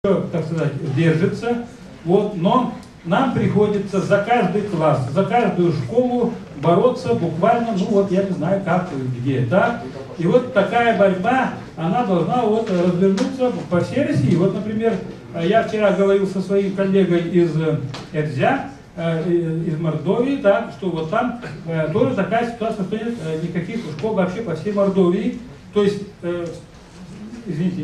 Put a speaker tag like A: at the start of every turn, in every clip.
A: так сказать, держится, вот, но нам приходится за каждый класс, за каждую школу бороться буквально, ну вот я не знаю как, где, да, и вот такая борьба, она должна вот развернуться по всей России. Вот, например, я вчера говорил со своим коллегой из Эрзя, из Мордовии, да, что вот там тоже такая ситуация, что нет никаких школ вообще по всей Мордовии, то есть извините,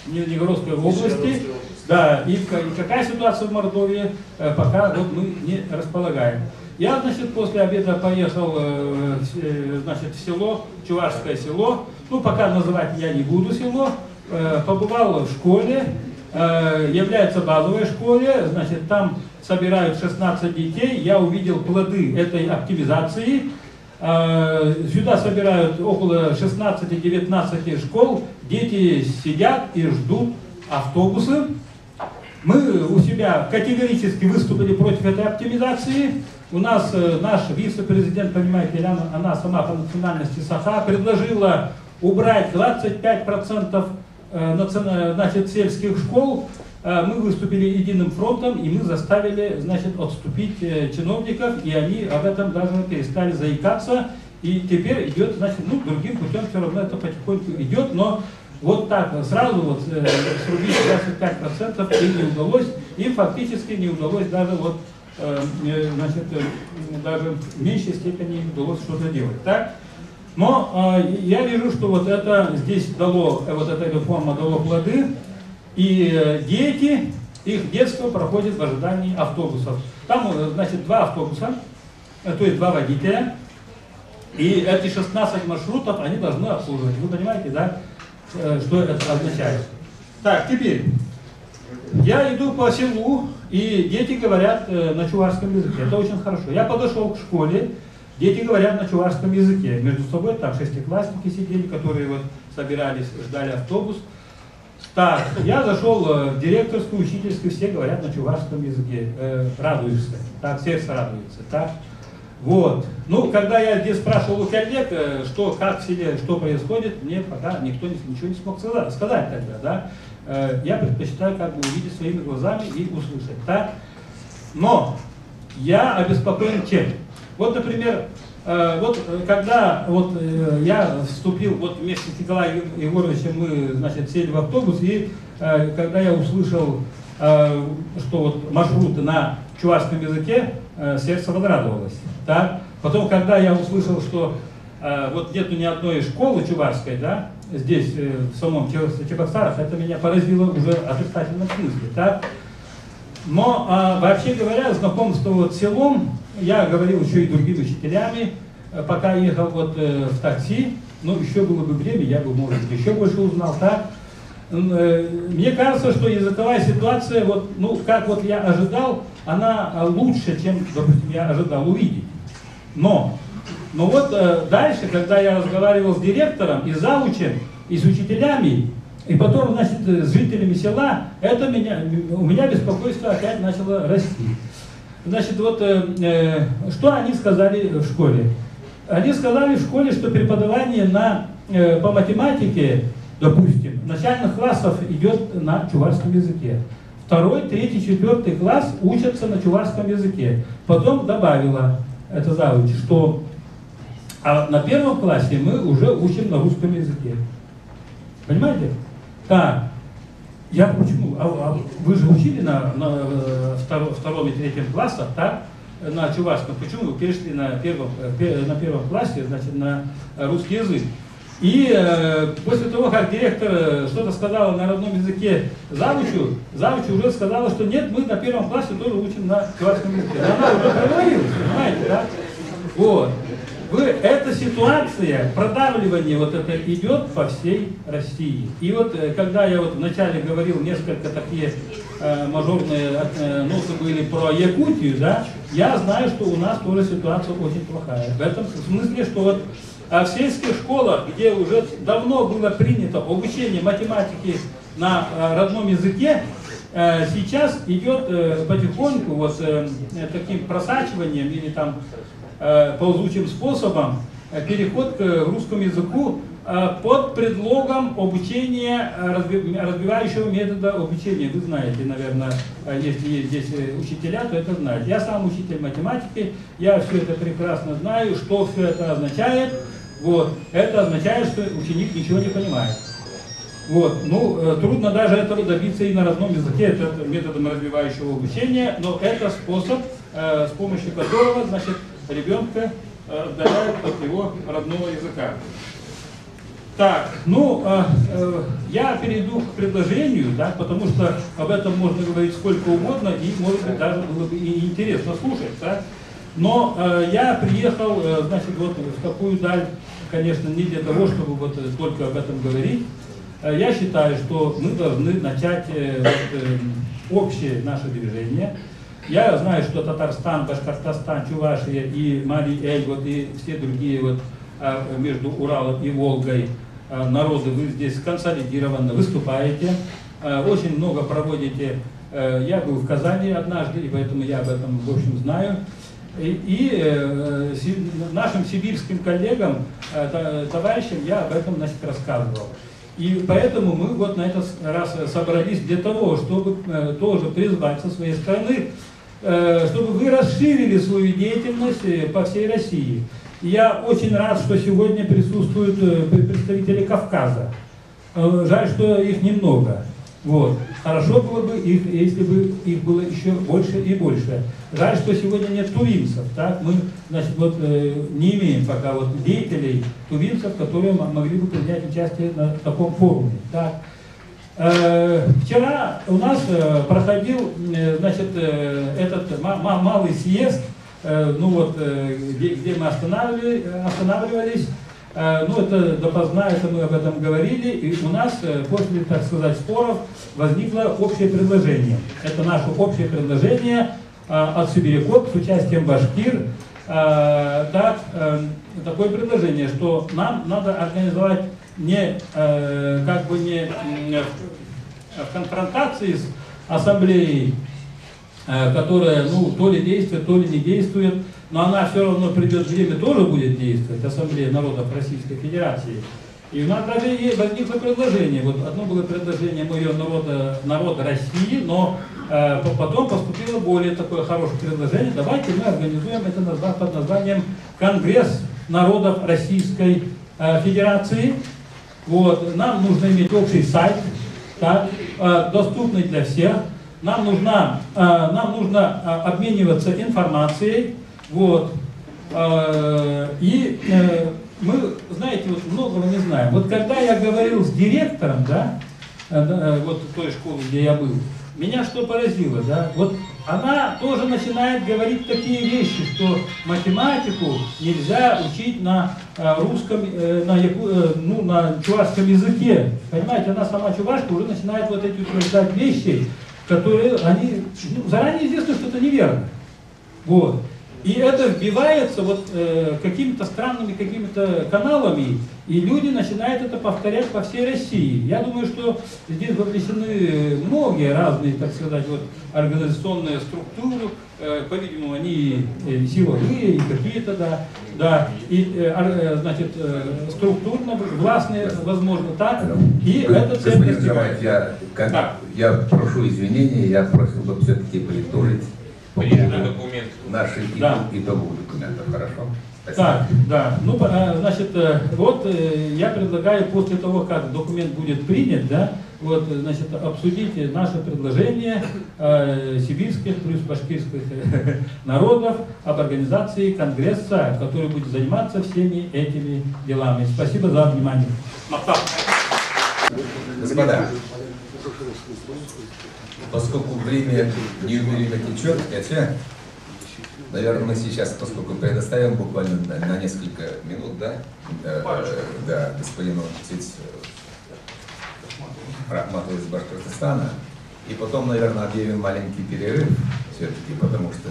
A: Нижнегородской области, да, и какая ситуация в Мордовии, пока вот мы не располагаем. Я, значит, после обеда поехал, значит, в село, Чувашское село, ну, пока называть я не буду село, побывал в школе, является базовой школе, значит, там собирают 16 детей, я увидел плоды этой оптимизации. Сюда собирают около 16-19 школ, дети сидят и ждут автобусы. Мы у себя категорически выступили против этой оптимизации. У нас наш вице-президент, понимаете, она сама по национальности саха, предложила убрать 25% значит, сельских школ. Мы выступили единым фронтом, и мы заставили, значит, отступить чиновников, и они об этом даже перестали заикаться. И теперь идет, значит, ну, другим путем все равно это потихоньку идет, но вот так сразу вот срубить 25% им не удалось, им фактически не удалось даже вот, значит, даже в меньшей степени им удалось что-то делать, так? Но я вижу, что вот это здесь дало, вот эта реформа дала плоды. И дети, их детство проходит в ожидании автобусов. Там, значит, 2 автобуса, то есть 2 водителя. И эти 16 маршрутов они должны обслуживать. Вы понимаете, да, что это означает? Так, теперь. Я иду по селу, и дети говорят на чувашском языке. Это очень хорошо. Я подошел к школе, дети говорят на чувашском языке. Между собой там шестиклассники сидели, которые вот собирались, ждали автобус. Так, я зашел в директорскую, учительскую, все говорят на чувашском языке, радуешься, так, сердце радуется, так, вот. Ну, когда я здесь спрашивал у коллег, что, как в селе, что происходит, мне пока никто ничего не смог сказать тогда, да, я предпочитаю как бы увидеть своими глазами и услышать, так, но я обеспокоен чем? Вот, например, вот когда вот, я вступил, вот вместе с Николаем Егоровичем мы, значит, сели в автобус, и когда я услышал, что вот маршруты на чувашском языке, сердце возрадовалось. Так? Потом, когда я услышал, что вот нету ни одной школы чувашской, да, здесь, в самом Чебоксарах, это меня поразило уже в отрицательном смысле. Так? Но вообще говоря, знакомство вот с селом, я говорил еще и другими учителями, пока ехал вот в такси, ну еще было бы время, я бы, может быть, еще больше узнал, так. Мне кажется, что языковая ситуация, вот, ну, как вот я ожидал, она лучше, чем, допустим, я ожидал увидеть. Но вот дальше, когда я разговаривал с директором, и заучем, и с учителями, и потом, значит, с жителями села, это у меня беспокойство опять начало расти. Значит, вот что они сказали в школе? Они сказали в школе, что преподавание по математике, допустим, начальных классов идет на чувашском языке. 2-й, 3-й, 4-й класс учатся на чувашском языке. Потом добавила это завуч, что на 1-м классе мы уже учим на русском языке. Понимаете? Так. Я почему? Вы же учили на 2-м и 3-м классах, так? На чувашском. Почему вы перешли на первом классе, значит, на русский язык? И после того, как директор что-то сказала на родном языке завучу уже сказала, что нет, мы на 1-м классе тоже учим на чувашском языке. Она уже проговорилась, понимаете, да? Вот. Эта ситуация, продавливание вот это идет по всей России. И вот когда я вот вначале говорил несколько такие мажорные ноты были про Якутию, да, я знаю, что у нас тоже ситуация очень плохая. В этом смысле, что вот в сельских школах, где уже давно было принято обучение математики на родном языке, сейчас идет потихоньку вот таким просачиванием или там ползучим способом переход к русскому языку под предлогом обучения, развивающего метода обучения. Вы знаете, наверное, если есть здесь учителя, то это знают. Я сам учитель математики, я все это прекрасно знаю, что все это означает. Вот. Это означает, что ученик ничего не понимает. Вот. Ну, трудно даже этого добиться и на родном языке, это методом развивающего обучения, но это способ, с помощью которого, значит, ребенка отдаляют от его родного языка. Так, ну, я перейду к предложению, да, потому что об этом можно говорить сколько угодно, и, может быть, даже было бы и интересно слушать, да. Но я приехал, значит, вот в такую даль, конечно, не для того, чтобы вот только об этом говорить. Я считаю, что мы должны начать общее наше движение. Я знаю, что Татарстан, Башкортостан, Чувашия и Марий-Эль, вот, и все другие вот, между Уралом и Волгой народы, вы здесь консолидированно выступаете, очень много проводите. Я был в Казани однажды, и поэтому я об этом, в общем, знаю. И нашим сибирским коллегам, товарищам я об этом, значит, рассказывал. И поэтому мы вот на этот раз собрались для того, чтобы тоже призвать со своей стороны, чтобы вы расширили свою деятельность по всей России. И я очень рад, что сегодня присутствуют представители Кавказа. Жаль, что их немного. Вот. Хорошо было бы, если бы их было еще больше и больше. Жаль, что сегодня нет тувинцев. Так? Мы, значит, вот, не имеем пока вот деятелей тувинцев, которые могли бы принять участие на таком форуме. Так? Вчера у нас проходил, значит, этот малый съезд, ну вот, где мы останавливались. Ну, это допоздна, это мы об этом говорили, и у нас после, так сказать, споров возникло общее предложение. Это наше общее предложение от Сибирякот с участием башкир. Такое предложение, что нам надо организовать не, как бы не в конфронтации с ассамблеей, которая, ну, то ли действует, то ли не действует, но она все равно придет время, тоже будет действовать, Ассамблея народов Российской Федерации. И у нас даже возникло предложение, вот одно было предложение моего народа России, но потом поступило более такое хорошее предложение, давайте мы организуем это под названием Конгресс народов Российской Федерации. Вот. Нам нужно иметь общий сайт, так, доступный для всех. Нам нужно обмениваться информацией, вот, и мы, знаете, вот многого не знаем. Вот когда я говорил с директором, да, вот той школы, где я был, меня что поразило, да, вот она тоже начинает говорить такие вещи, что математику нельзя учить на русском, на чувашском языке. Понимаете, она сама чувашка уже начинает вот эти утверждать вещи, которые, они, ну, заранее известно, что это неверно. Вот. И это вбивается вот какими-то странными какими-то каналами, и люди начинают это повторять по всей России. Я думаю, что здесь вовлечены многие разные, так сказать, вот, организационные структуры, по-видимому, они силовые и какие-то, да, и, значит, структурно, властные, возможно, так, и это цель достигается.
B: Я прошу извинения, я просил бы все-таки подытожить наши итоговые документы. Хорошо? Спасибо.
A: Так, да. Ну, значит, вот я предлагаю после того, как документ будет принят, да, вот, значит, обсудить наше предложение сибирских плюс башкирских народов об организации Конгресса, который будет заниматься всеми этими делами. Спасибо за внимание.
B: Господа, поскольку время неумеримо течет, хотя, наверное, мы сейчас, поскольку предоставим буквально на несколько минут, да, господину Рахматову из Башкортостана, и потом, наверное, объявим маленький перерыв, все-таки, потому что,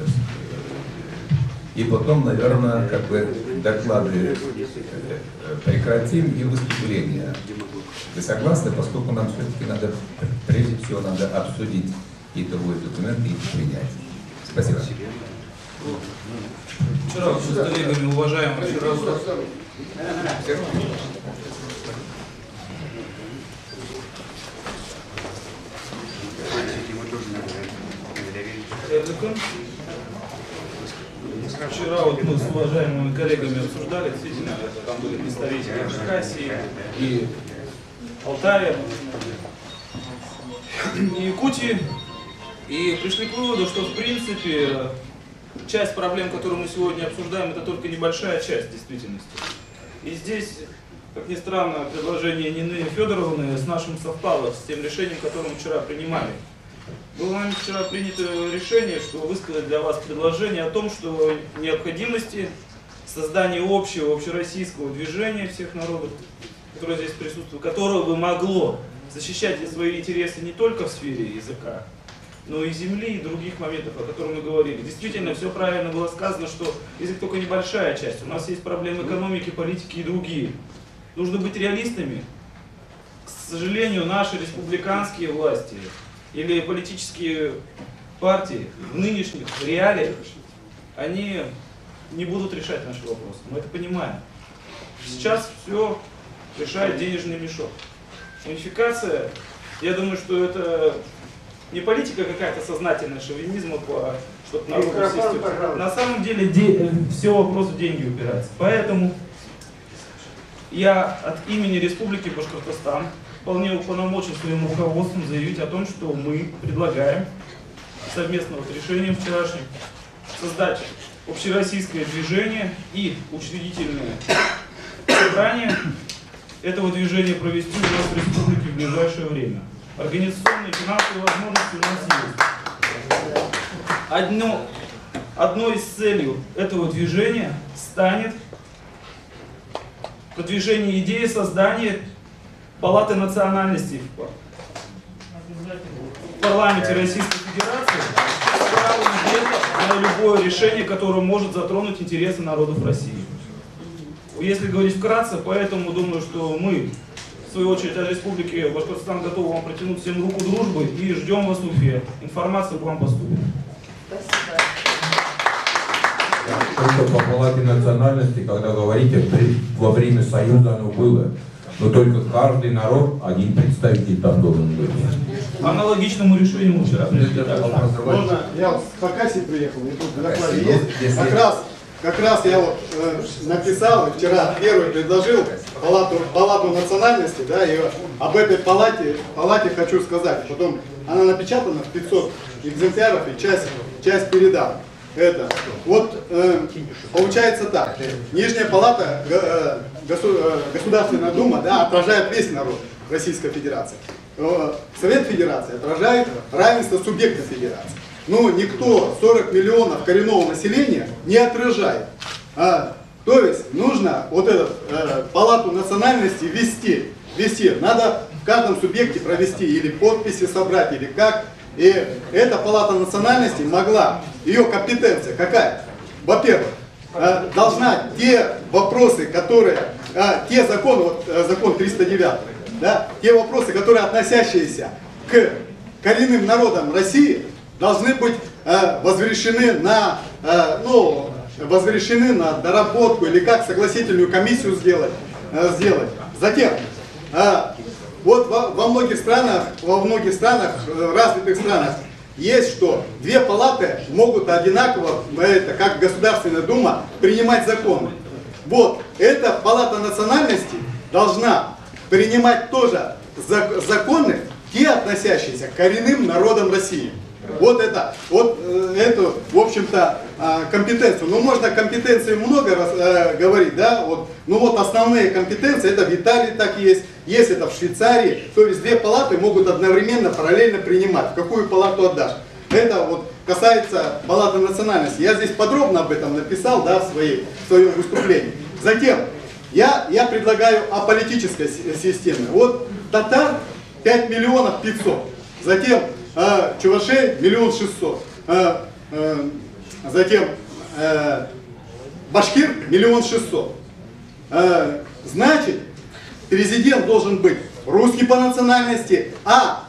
B: и потом, наверное, как бы доклады прекратим и выступления. Вы согласны, поскольку нам все-таки надо, прежде всего, надо обсудить итоговые документы и принять. Спасибо.
C: Вчера с коллегами, уважаемые, языком. Вчера вот мы с уважаемыми коллегами обсуждали, действительно, там были представители Хакасии и Алтая, и Якутии, и пришли к выводу, что в принципе часть проблем, которые мы сегодня обсуждаем, это только небольшая часть действительности. И здесь, как ни странно, предложение Нины Федоровны с нашим совпало, с тем решением, которое мы вчера принимали. Было нами вчера принято решение, что высказать для вас предложение о том, что необходимости создания общего, общероссийского движения всех народов, которое здесь присутствует, которое бы могло защищать свои интересы не только в сфере языка, но и земли, и других моментов, о которых мы говорили. Действительно, все правильно было сказано, что язык только небольшая часть. У нас есть проблемы экономики, политики и другие. Нужно быть реалистами. К сожалению, наши республиканские власти или политические партии в нынешних реалиях, они не будут решать наши вопросы. Мы это понимаем. Сейчас все решает денежный мешок. Унификация, я думаю, что это не политика какая-то сознательная, шовинизма, чтобы народ систему. На самом деле все вопрос в деньги упирается. Поэтому я от имени Республики Башкортостан вполне уполномочен своим руководством заявить о том, что мы предлагаем совместно вот решением вчерашним создать общероссийское движение и учредительное собрание этого движения провести у нас в республике в ближайшее время. Организационные и финансовые возможности у нас есть. Одной из целей этого движения станет продвижение идеи создания Палаты национальностей в парламенте Российской Федерации с правом вето на любое решение, которое может затронуть интересы народов России. Если говорить вкратце, поэтому думаю, что мы, в свою очередь, от Республики Башкортостан готовы вам протянуть всем руку дружбы и ждем вас в Уфе. Информация к вам поступит.
D: Спасибо.
E: Только по палате национальности, когда говорите, во время Союза оно было, но только каждый народ, один представитель там должен быть.
C: Аналогичному решению мы вчера пришли.
F: Можно, я в Хакасии приехал, и тут на докладе есть. Как раз я вот написал, вчера первый предложил палату национальности, да, и об этой палате хочу сказать. Потом она напечатана в 500 экземпляров, и часть передам. Это. Вот получается так. Нижняя палата, Государственная Дума, да, отражает весь народ Российской Федерации. Совет Федерации отражает равенство субъектов Федерации. Но никто 40 миллионов коренного населения не отражает. То есть нужно вот эту палату национальности ввести. Надо в каждом субъекте провести или подписи собрать, или как. И эта палата национальности могла, ее компетенция какая? Во-первых, должна те вопросы, которые, те законы, вот закон 309, да, те вопросы, которые относящиеся к коренным народам России, должны быть возвращены на доработку или как согласительную комиссию сделать. Затем, вот во многих странах, развитых странах, есть, что две палаты могут одинаково, как Государственная Дума, принимать законы. Вот, эта палата национальности должна принимать тоже законы, те относящиеся к коренным народам России. Вот эту, в общем-то, компетенцию. Ну, можно компетенции много раз говорить, да, вот, ну вот основные компетенции, это в Италии так есть это в Швейцарии, то есть две палаты могут одновременно, параллельно принимать, в какую палату отдашь. Это вот касается палаты национальности. Я здесь подробно об этом написал, да, в своем выступлении. Затем, я предлагаю аполитической системе. Вот татар 5 миллионов 500, затем чувашей 1 600 000, затем башкир 1 600 000. Значит, президент должен быть русский по национальности, а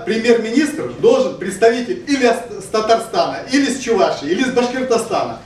F: премьер-министр должен представитель или с Татарстана, или с Чувашии, или с Башкортостана.